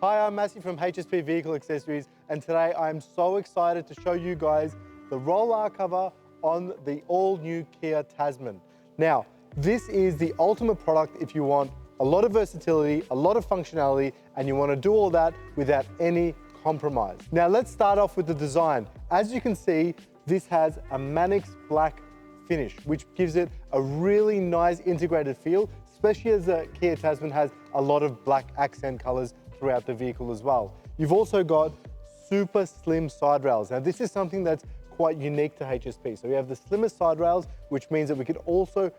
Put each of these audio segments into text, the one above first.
Hi, I'm Matthew from HSP Vehicle Accessories, and today I'm so excited to show you guys the Roll R cover on the all-new Kia Tasman. Now, this is the ultimate product if you want a lot of versatility, a lot of functionality, and you want to do all that without any compromise. Now, let's start off with the design. As you can see, this has a Manix black finish, which gives it a really nice integrated feel, especially as the Kia Tasman has a lot of black accent colors throughout the vehicle as well. You've also got super slim side rails. Now, this is something that's quite unique to HSP. So we have the slimmest side rails, which means that we could also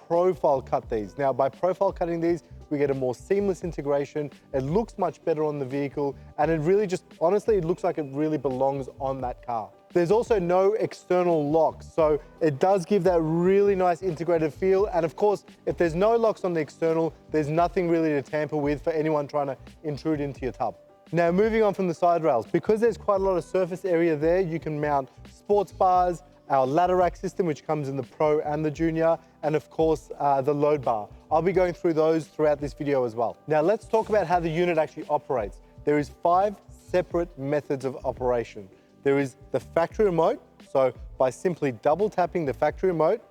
profile cut these. Now, by profile cutting these, we get a more seamless integration. It looks much better on the vehicle, and it really just, honestly, it looks like it really belongs on that car. There's also no external locks, so it does give that really nice integrated feel. And of course, if there's no locks on the external, there's nothing really to tamper with for anyone trying to intrude into your tub. Now, moving on from the side rails, because there's quite a lot of surface area there, you can mount sports bars, our ladder rack system, which comes in the Pro and the Junior, and of course, the load bar. I'll be going through those throughout this video as well. Now, let's talk about how the unit actually operates. There is 5 separate methods of operation. There is the factory remote. So by simply double tapping the factory remote,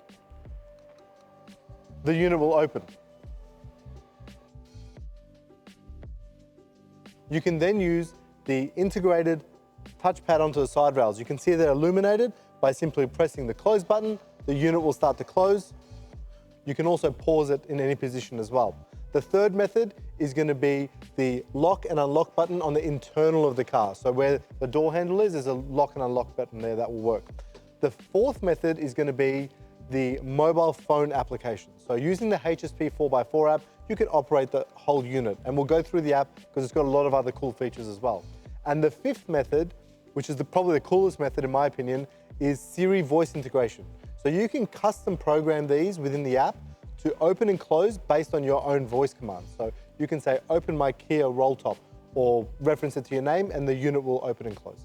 the unit will open. You can then use the integrated touchpad onto the side rails. You can see they're illuminated. By simply pressing the close button, the unit will start to close. You can also pause it in any position as well. The third method is going to be the lock and unlock button on the internal of the car. So where the door handle is, there's a lock and unlock button there that will work. The fourth method is going to be the mobile phone application. So using the HSP 4x4 app, you can operate the whole unit. And we'll go through the app because it's got a lot of other cool features as well. And the fifth method, which is probably the coolest method in my opinion, is Siri voice integration. So you can custom program these within the app to open and close based on your own voice commands. So you can say, open my Kia roll top, or reference it to your name, and the unit will open and close.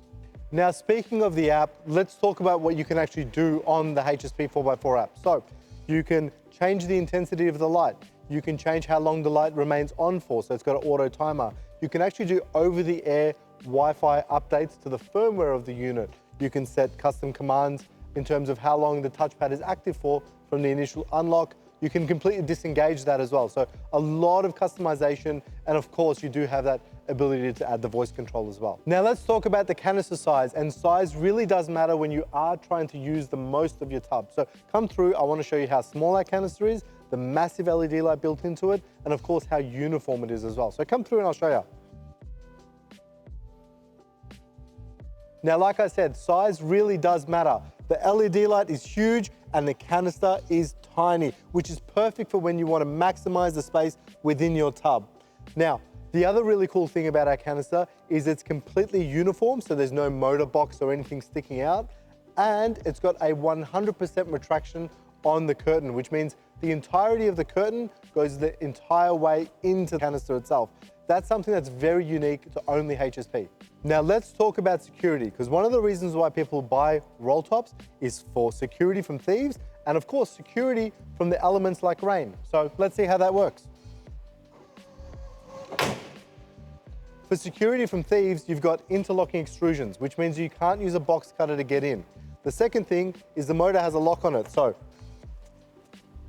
Now, speaking of the app, let's talk about what you can actually do on the HSP 4x4 app. So you can change the intensity of the light. You can change how long the light remains on for, so it's got an auto timer. You can actually do over-the-air Wi-Fi updates to the firmware of the unit. You can set custom commands in terms of how long the touchpad is active for from the initial unlock. You can completely disengage that as well. So a lot of customization, and of course you do have that ability to add the voice control as well. Now let's talk about the canister size, and size really does matter when you are trying to use the most of your tub. So come through, I want to show you how small that canister is, the massive LED light built into it, and of course how uniform it is as well. So come through and I'll show you. Now, like I said, size really does matter. The LED light is huge and the canister is tiny, which is perfect for when you want to maximize the space within your tub. Now, the other really cool thing about our canister is it's completely uniform, so there's no motor box or anything sticking out, and it's got a 100% retraction on the curtain, which means the entirety of the curtain goes the entire way into the canister itself. That's something that's very unique to only HSP. Now let's talk about security, because one of the reasons why people buy roll tops is for security from thieves, and of course security from the elements like rain. So let's see how that works. For security from thieves, you've got interlocking extrusions, which means you can't use a box cutter to get in. The second thing is the motor has a lock on it, so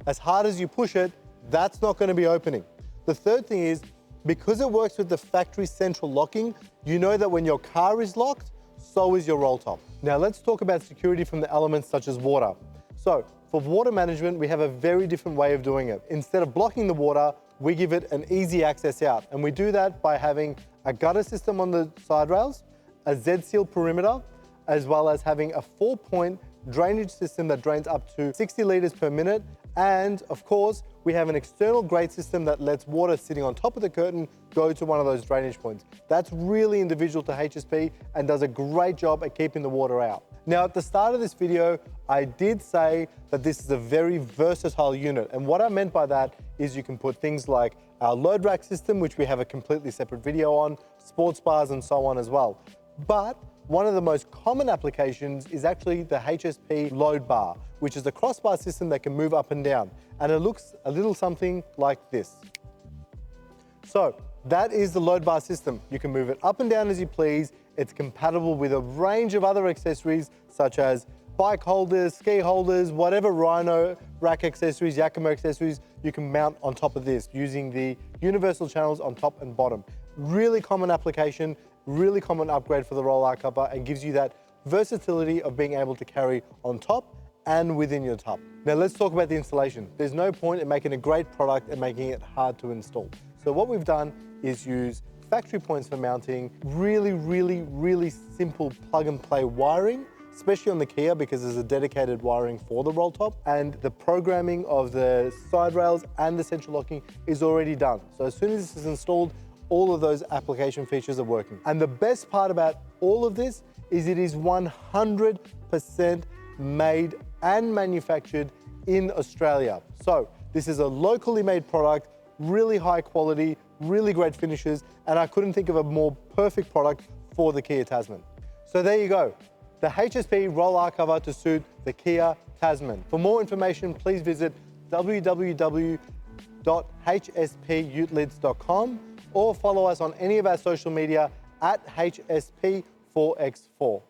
as hard as you push it, that's not going to be opening. The third thing is, because it works with the factory central locking, you know that when your car is locked, so is your roll top. Now let's talk about security from the elements such as water. So for water management, we have a very different way of doing it. Instead of blocking the water, we give it an easy access out. And we do that by having a gutter system on the side rails, a Z-seal perimeter, as well as having a 4-point drainage system that drains up to 60 litres per minute. And of course, we have an external grate system that lets water sitting on top of the curtain go to one of those drainage points. That's really individual to HSP and does a great job at keeping the water out. Now, at the start of this video, I did say that this is a very versatile unit. And what I meant by that is you can put things like our load rack system, which we have a completely separate video on, sports bars and so on as well. But one of the most common applications is actually the HSP Load Bar, which is a crossbar system that can move up and down. And it looks a little something like this. So That is the load bar system. You can move it up and down as you please. It's compatible with a range of other accessories such as bike holders, ski holders, whatever Rhino rack accessories, Yakima accessories you can mount on top of this using the universal channels on top and bottom. Really common application, really common upgrade for the Roll R cover, and gives you that versatility of being able to carry on top and within your tub. Now let's talk about the installation. There's no point in making a great product and making it hard to install. So what we've done is use factory points for mounting, really simple plug and play wiring, especially on the Kia because there's a dedicated wiring for the roll top, and the programming of the side rails and the central locking is already done. So as soon as this is installed, all of those application features are working. And the best part about all of this is it is 100% made and manufactured in Australia. So this is a locally made product, really high quality, really great finishes, and I couldn't think of a more perfect product for the Kia Tasman. So there you go, the HSP Roll R cover to suit the Kia Tasman. For more information, please visit www.hsputelits.com or follow us on any of our social media at HSP4x4.